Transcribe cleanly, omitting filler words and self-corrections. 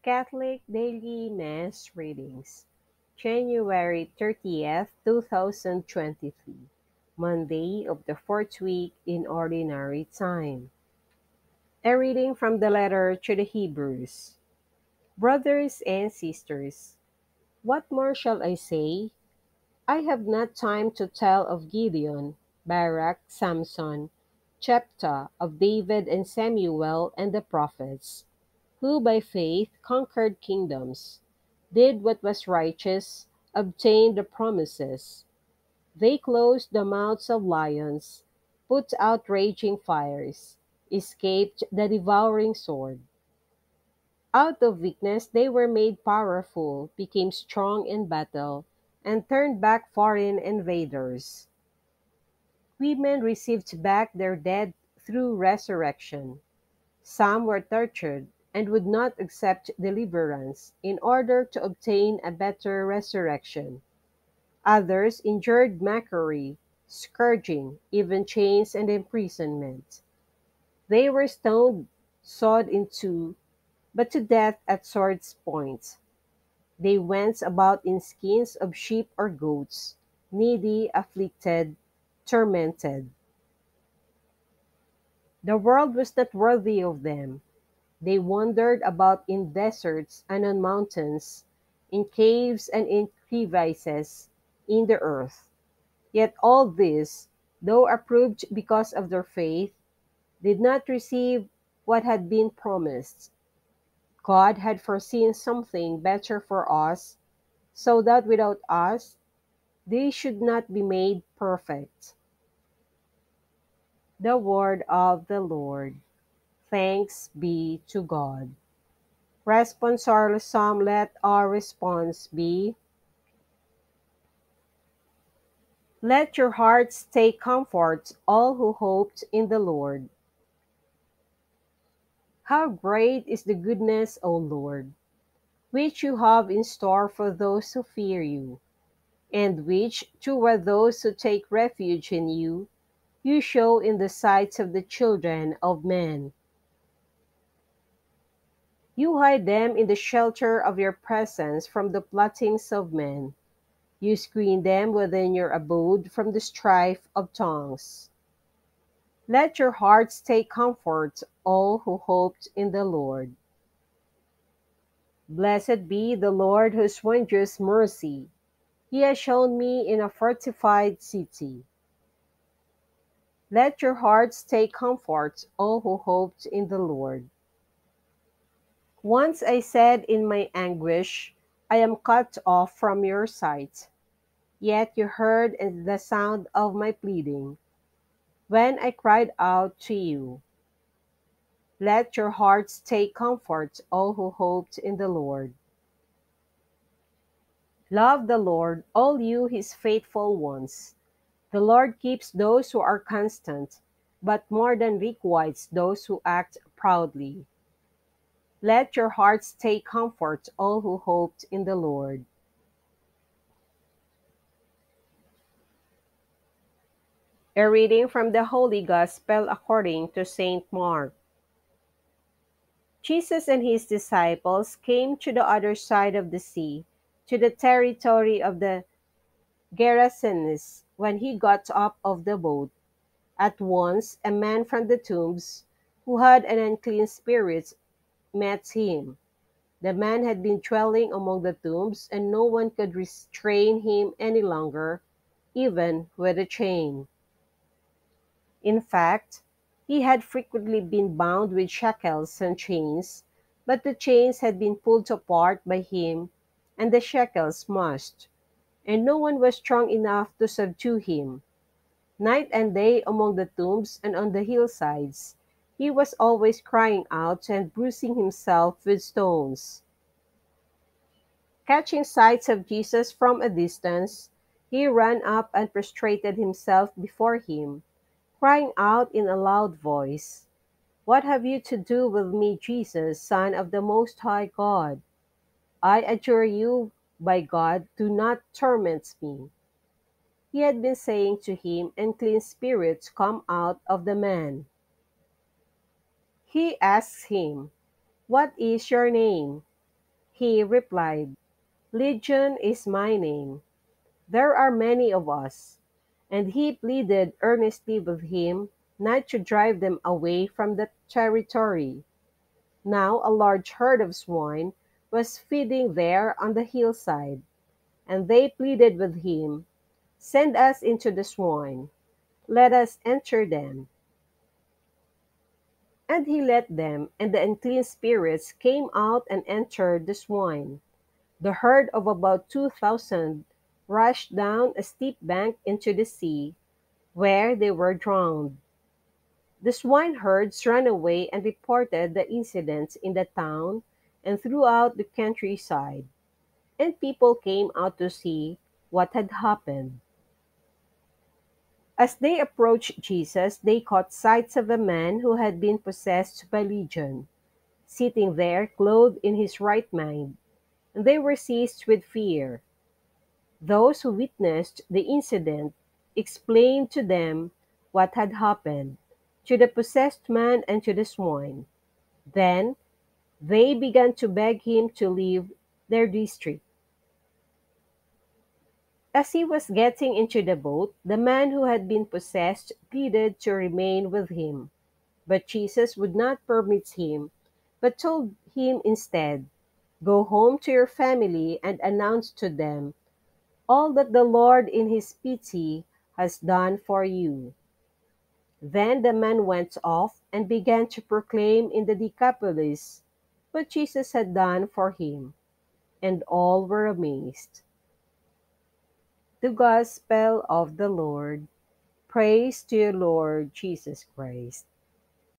Catholic Daily Mass Readings, January 30th, 2023, Monday of the fourth week in Ordinary Time. A reading from the letter to the Hebrews. Brothers and sisters, what more shall I say? I have not time to tell of Gideon, Barak, Samson, Jephthah, of David and Samuel and the prophets, who by faith conquered kingdoms, did what was righteous, obtained the promises. They closed the mouths of lions, put out raging fires, escaped the devouring sword. Out of weakness they were made powerful, became strong in battle, and turned back foreign invaders. Women received back their dead through resurrection. Some were tortured and would not accept deliverance in order to obtain a better resurrection. Others endured mockery, scourging, even chains and imprisonment. They were stoned, sawed in two, but to death at sword's point. They went about in skins of sheep or goats, needy, afflicted, tormented. The world was not worthy of them. They wandered about in deserts and on mountains, in caves and in crevices in the earth. Yet all this, though approved because of their faith, did not receive what had been promised. God had foreseen something better for us, so that without us they should not be made perfect. The word of the Lord. Thanks be to God. Responsorial Psalm. Let our response be, let your hearts take comfort, all who hoped in the Lord. How great is the goodness, O Lord, which you have in store for those who fear you, and which, toward those who take refuge in you, you show in the sights of the children of men. You hide them in the shelter of your presence from the plottings of men. You screen them within your abode from the strife of tongues. Let your hearts take comfort, all who hoped in the Lord. Blessed be the Lord whose wondrous mercy he has shown me in a fortified city. Let your hearts take comfort, all who hoped in the Lord. Once I said in my anguish, I am cut off from your sight. Yet you heard the sound of my pleading, when I cried out to you. Let your hearts take comfort, all who hoped in the Lord. Love the Lord, all you his faithful ones. The Lord keeps those who are constant, but more than requites those who act proudly. Let your hearts take comfort, all who hoped in the Lord. A reading from the Holy Gospel according to Saint Mark. Jesus and his disciples came to the other side of the sea, to the territory of the Gerasenes. When he got up of the boat, at once a man from the tombs, who had an unclean spirit, met him. The man had been dwelling among the tombs, and no one could restrain him any longer, even with a chain. In fact, he had frequently been bound with shackles and chains, but the chains had been pulled apart by him, and the shackles smashed, and no one was strong enough to subdue him. Night and day among the tombs and on the hillsides, he was always crying out and bruising himself with stones. Catching sight of Jesus from a distance, he ran up and prostrated himself before him, crying out in a loud voice, "What have you to do with me, Jesus, Son of the Most High God? I adjure you, by God, do not torment me." He had been saying to him, "Unclean spirits, come out of the man." He asks him, "What is your name?" He replied, Legion is my name. There are many of us. And he pleaded earnestly with him not to drive them away from the territory. Now a large herd of swine was feeding there on the hillside, and they pleaded with him, Send us into the swine, let us enter them. And he let them, and the unclean spirits came out and entered the swine. The herd of about 2,000 rushed down a steep bank into the sea, where they were drowned. The swineherds ran away and reported the incidents in the town and throughout the countryside, and people came out to see what had happened. As they approached Jesus, they caught sight of a man who had been possessed by legion, sitting there clothed in his right mind, and they were seized with fear. Those who witnessed the incident explained to them what had happened, to the possessed man and to the swine. Then they began to beg him to leave their district. As he was getting into the boat, the man who had been possessed pleaded to remain with him. But Jesus would not permit him, but told him instead, Go home to your family and announce to them all that the Lord in his pity has done for you. Then the man went off and began to proclaim in the Decapolis what Jesus had done for him, and all were amazed. The Gospel of the Lord. Praise to you, Lord Jesus Christ.